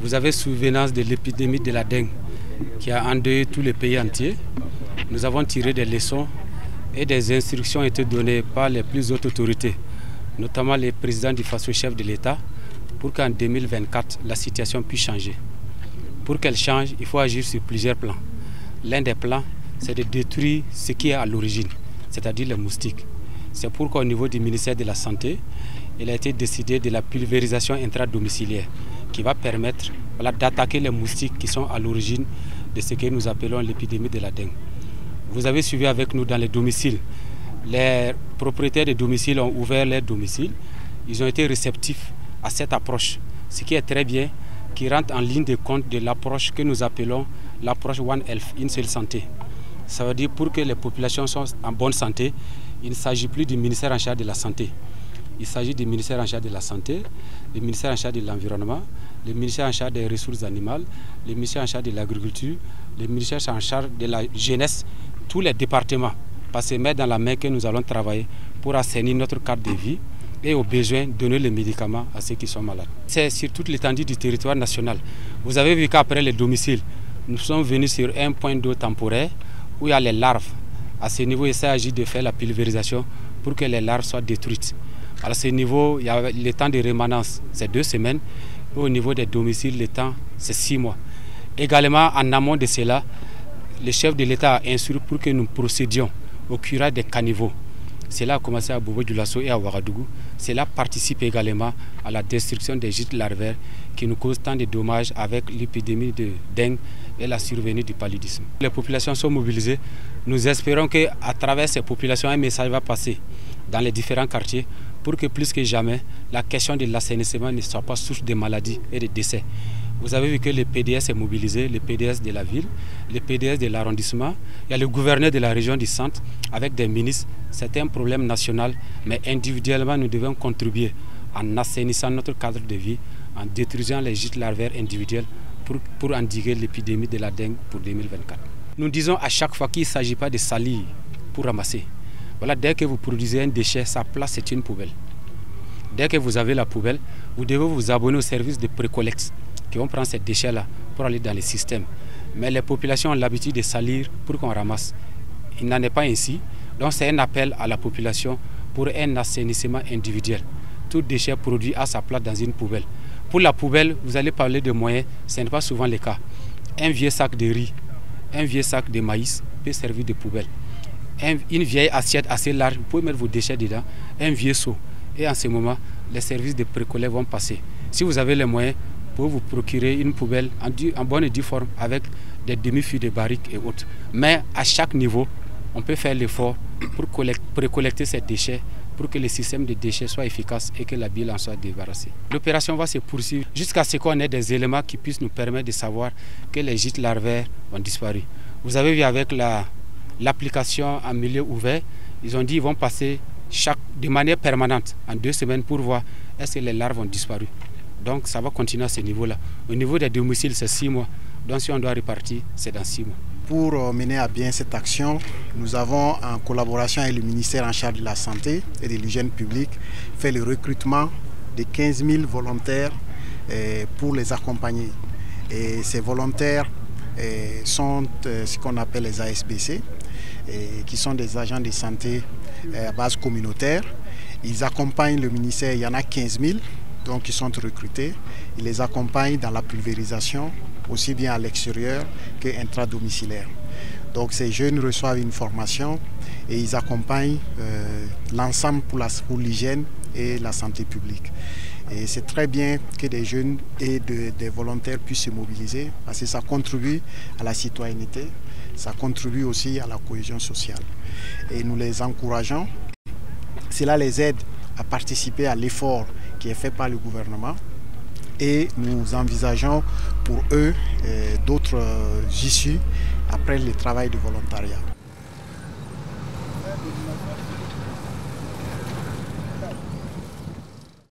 Vous avez souvenance de l'épidémie de la dengue qui a endeuillé tous les pays entiers. Nous avons tiré des leçons et des instructions ont été données par les plus hautes autorités, notamment les présidents du FASO, chef de l'État, pour qu'en 2024, la situation puisse changer. Pour qu'elle change, il faut agir sur plusieurs plans. L'un des plans, c'est de détruire ce qui est à l'origine, c'est-à-dire les moustiques. C'est pourquoi au niveau du ministère de la Santé, il a été décidé de la pulvérisation intradomiciliaire qui va permettre d'attaquer les moustiques qui sont à l'origine de ce que nous appelons l'épidémie de la dengue. Vous avez suivi avec nous dans les domiciles. Les propriétaires des domiciles ont ouvert leurs domiciles. Ils ont été réceptifs à cette approche, ce qui est très bien, qui rentre en ligne de compte de l'approche que nous appelons l'approche One Health, une seule santé. Ça veut dire pour que les populations soient en bonne santé, il ne s'agit plus du ministère en charge de la santé. Il s'agit du ministère en charge de la santé, du ministère en charge de l'environnement, le ministère en charge des ressources animales, le ministère en charge de l'agriculture, le ministère en charge de la jeunesse, tous les départements, parce que mettre dans la main que nous allons travailler pour assainir notre cadre de vie et au besoin donner les médicaments à ceux qui sont malades. C'est sur toute l'étendue du territoire national. Vous avez vu qu'après les domiciles, nous sommes venus sur un point d'eau temporaire où il y a les larves. À ce niveau, il s'agit de faire la pulvérisation pour que les larves soient détruites. À ce niveau, il y a le temps de rémanence, c'est 2 semaines. Et au niveau des domiciles, le temps, c'est 6 mois. Également, en amont de cela, le chef de l'État a instruit pour que nous procédions au curage des caniveaux. Cela a commencé à Bobo-Dioulasso et à Ouagadougou. Cela participe également à la destruction des gîtes larvaires qui nous causent tant de dommages avec l'épidémie de dengue et la survenue du paludisme. Les populations sont mobilisées. Nous espérons qu'à travers ces populations, un message va passer dans les différents quartiers pour que plus que jamais, la question de l'assainissement ne soit pas source de maladies et de décès. Vous avez vu que le PDS est mobilisé, le PDS de la ville, le PDS de l'arrondissement, il y a le gouverneur de la région du centre avec des ministres. C'est un problème national, mais individuellement, nous devons contribuer en assainissant notre cadre de vie, en détruisant les gîtes larvaires individuels pour endiguer l'épidémie de la dengue pour 2024. Nous disons à chaque fois qu'il ne s'agit pas de salir pour ramasser. Voilà, dès que vous produisez un déchet, sa place c'est une poubelle. Dès que vous avez la poubelle, vous devez vous abonner au service de précollecte qui vont prendre ces déchets-là pour aller dans le système. Mais les populations ont l'habitude de salir pour qu'on ramasse. Il n'en est pas ainsi. Donc c'est un appel à la population pour un assainissement individuel. Tout déchet produit à sa place dans une poubelle. Pour la poubelle, vous allez parler de moyens, ce n'est pas souvent le cas. Un vieux sac de riz, un vieux sac de maïs peut servir de poubelle. Une vieille assiette assez large, vous pouvez mettre vos déchets dedans, un vieux seau. Et en ce moment, les services de précollecte vont passer. Si vous avez les moyens, vous pouvez vous procurer une poubelle en bonne et due forme avec des demi-fûts de barriques et autres. Mais à chaque niveau, on peut faire l'effort pour précollecter ces déchets pour que le système de déchets soit efficace et que la bile en soit débarrassée. L'opération va se poursuivre jusqu'à ce qu'on ait des éléments qui puissent nous permettre de savoir que les gîtes larvaires ont disparu. Vous avez vu avec l'application en milieu ouvert, ils ont dit qu'ils vont passer de manière permanente en 2 semaines pour voir est-ce que les larves ont disparu. Donc ça va continuer à ce niveau-là. Au niveau des domiciles, c'est 6 mois. Donc si on doit répartir, c'est dans 6 mois. Pour mener à bien cette action, nous avons, en collaboration avec le ministère en charge de la Santé et de l'Hygiène publique, fait le recrutement de 15 000 volontaires pour les accompagner. Et ces volontaires sont ce qu'on appelle les ASBC, qui sont des agents de santé à base communautaire. Ils accompagnent le ministère, il y en a 15 000, donc qui sont recrutés. Ils les accompagnent dans la pulvérisation, aussi bien à l'extérieur qu'intradomiciliaire. Donc ces jeunes reçoivent une formation et ils accompagnent l'ensemble pour l'hygiène et la santé publique. Et c'est très bien que des jeunes et des volontaires puissent se mobiliser parce que ça contribue à la citoyenneté, ça contribue aussi à la cohésion sociale. Et nous les encourageons. Cela les aide à participer à l'effort qui est fait par le gouvernement. Et nous envisageons pour eux d'autres issues après le travail de volontariat.